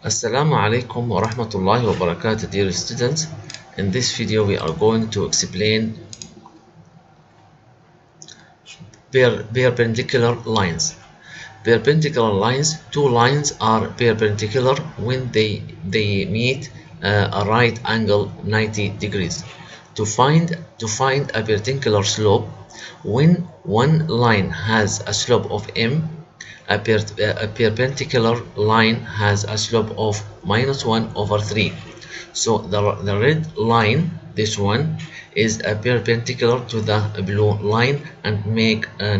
Assalamu alaikum wa rahmatullahi wa barakatuh, dear students. In this video we are going to explain perpendicular lines. Perpendicular lines, two lines are perpendicular when they meet a right angle 90 degrees. To find a perpendicular slope, when one line has a slope of m, a perpendicular line has a slope of -1/3. So the red line, this one, is a perpendicular to the blue line and make a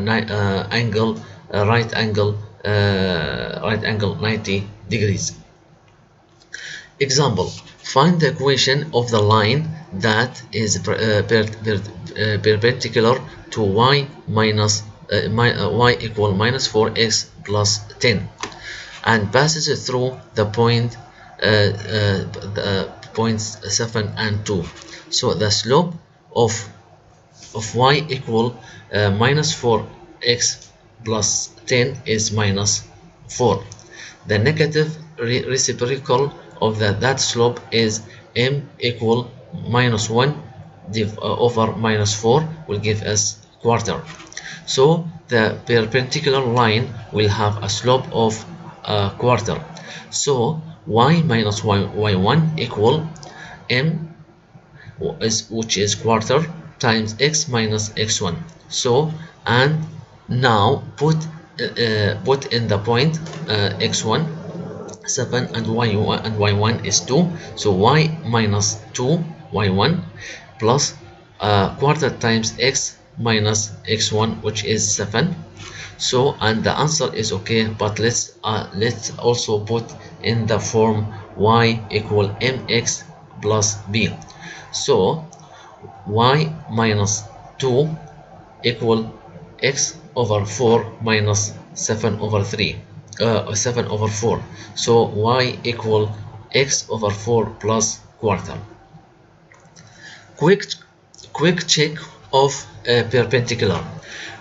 right angle 90 degrees. Example: find the equation of the line that is perpendicular to y minus y equal -4x plus 10 and passes through the points 7 and 2. So the slope of y equal -4x plus 10 is -4. The negative reciprocal of that slope is m equal -1 over -4 will give us quarter. So the perpendicular line will have a slope of a quarter. So y minus y1 equal m, which is quarter, times x minus x1. So, and now put in the point x1 7 and y1 is 2. So y minus 2 y1 plus quarter times x minus x1, which is 7. So, and the answer is okay, but let's also put in the form y equal mx plus b. So y minus 2 equal x over 4 minus 7 over 3 7 over 4. So y equal x over 4 plus quarter. Quick check of perpendicular.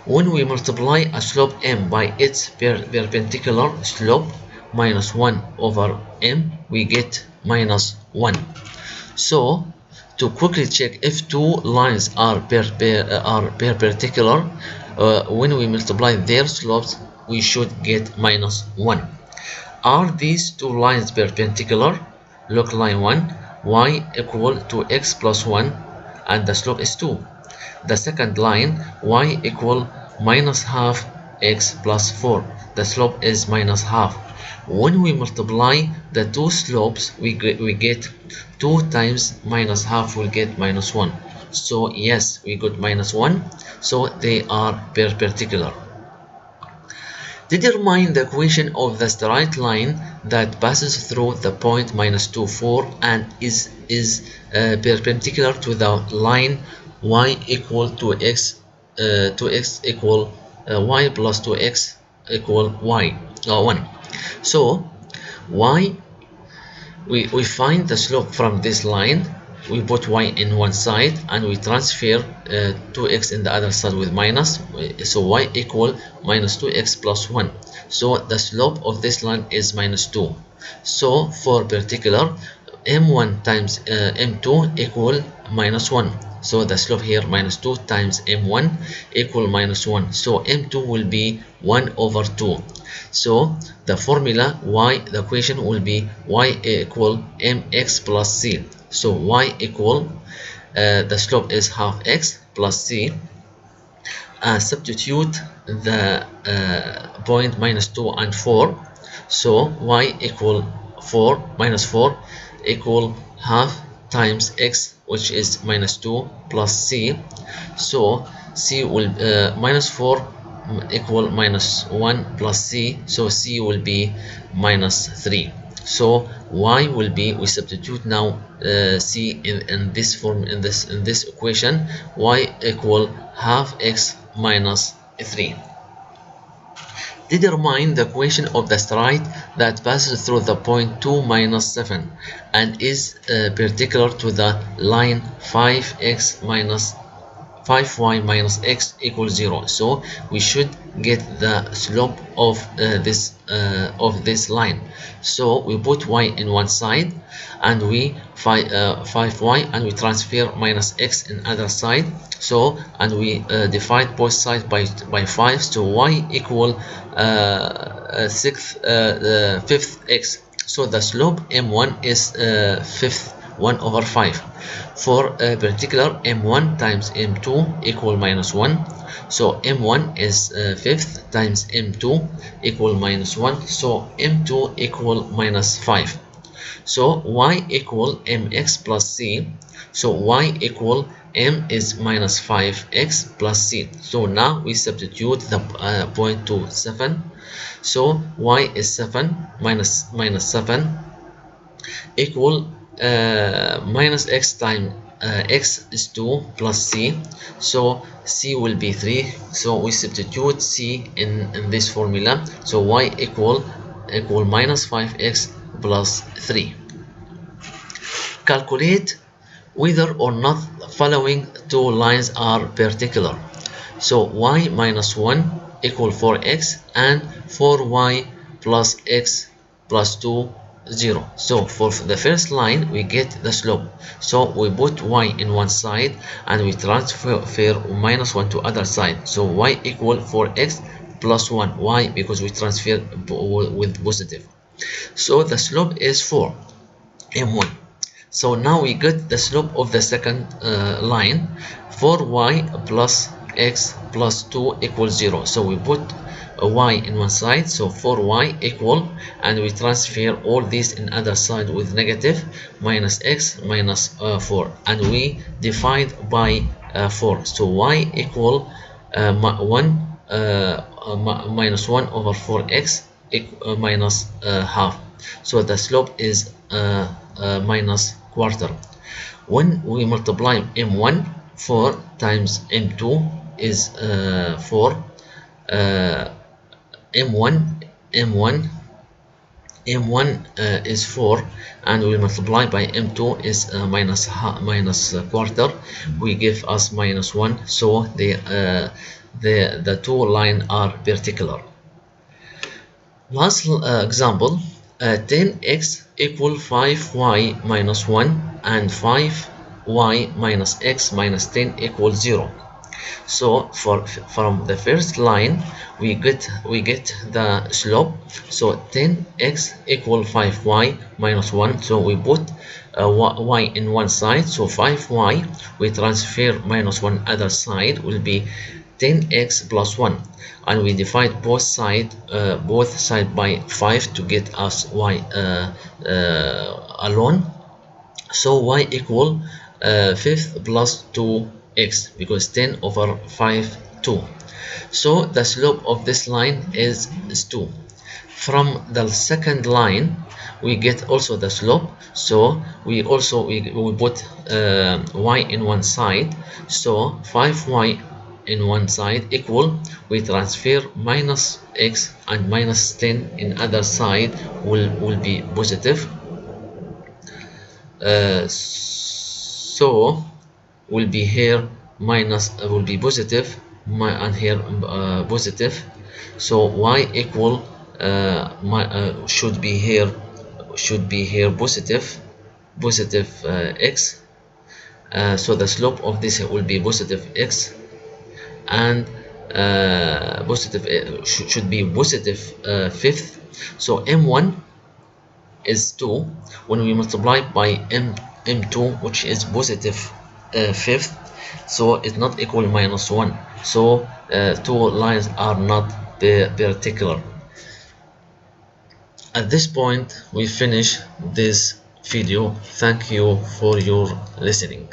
When we multiply a slope m by its perpendicular slope -1 over m, we get -1. So to quickly check if two lines are perpendicular, when we multiply their slopes, we should get -1. Are these two lines perpendicular? Look, line 1, y equal to x plus 1 and the slope is 2. The second line, y equal -half x plus 4. The slope is -half. When we multiply the two slopes, we get 2 times -half will get -1. So yes, we got -1. So they are perpendicular. Determine the equation of the straight line that passes through the point -2, 4 and is perpendicular to the line y equal to x equal y plus 2x equal y 1. So y, we find the slope from this line. We put y in one side and we transfer 2x in the other side with minus. So y equal -2x plus 1. So the slope of this line is -2. So for particular, m1 times m2 equal -1. So the slope here -2 times m1 equal -1. So m2 will be 1 over 2. So the formula the equation will be y equal mx plus c. So y equal the slope is half x plus c. Substitute the point -2 and 4. So y equal 4 minus 4 equal half times x, which is -2 plus c. So c will -4 equal -1 plus c. So c will be -3. So y will be, we substitute now c in this form, in this equation, y equal half x minus 3. Determine the equation of the straight that passes through the point 2 minus 7 and is perpendicular to the line 5x minus 5y minus x equals 0. So we should get the slope of this line. So we put y in one side, and we 5y, and we transfer minus x in other side. So, and we divide both sides by 5. So y equal fifth x. So the slope m1 is fifth 1 over 5. For a particular, m1 times m2 equal minus 1. So m1 is fifth times m2 equal minus 1. So m2 equal minus 5. So y equal mx plus c. So y equal m is minus 5x plus c. So now we substitute the point to 7. So y is 7 minus 7 equal minus x times x is 2 plus c. So c will be 3. So we substitute c in this formula. So y equal minus 5x plus 3. Calculate whether or not the following two lines are perpendicular. So y minus 1 equal 4x, and 4y plus x plus 2 0. So for the first line we get the slope. So we put y in one side, and we transfer minus 1 to other side. So y equal 4x plus 1. Why? Because we transfer with positive. So the slope is 4 m1. So now we get the slope of the second line. 4y plus x plus 2 equals 0. So we put a y in one side, so 4y equal, and we transfer all these in other side with negative, minus x minus 4, and we divide by 4. So y equal 1 minus 1 over 4x minus half. So the slope is minus quarter. When we multiply m1, 4 times m2 is 4. M1 is 4, and we multiply by m2 is minus quarter. We give us minus 1. So the two lines are perpendicular. Last example, 10x equal 5y minus 1, and 5y minus x minus 10 equals 0. So from the first line we get the slope. So 10x equal 5y minus 1. So we put y in one side, so 5y, we transfer minus 1 other side, will be 10x plus 1, and we divide both side by 5 to get us y alone. So y equal fifth plus 2x, because 10 over 5 2. So the slope of this line is 2. From the second line we get also the slope. So we put y in one side, so 5y in one side equal, we transfer minus x and minus 10 in other side will be positive. So will be here minus will be positive, and here positive. So y equal should be here positive x. So the slope of this will be positive x, and positive should be positive fifth. So m1 is 2. When we multiply by m2, which is positive fifth, so it's not equal minus 1. So two lines are not perpendicular. At this point we finish this video. Thank you for your listening.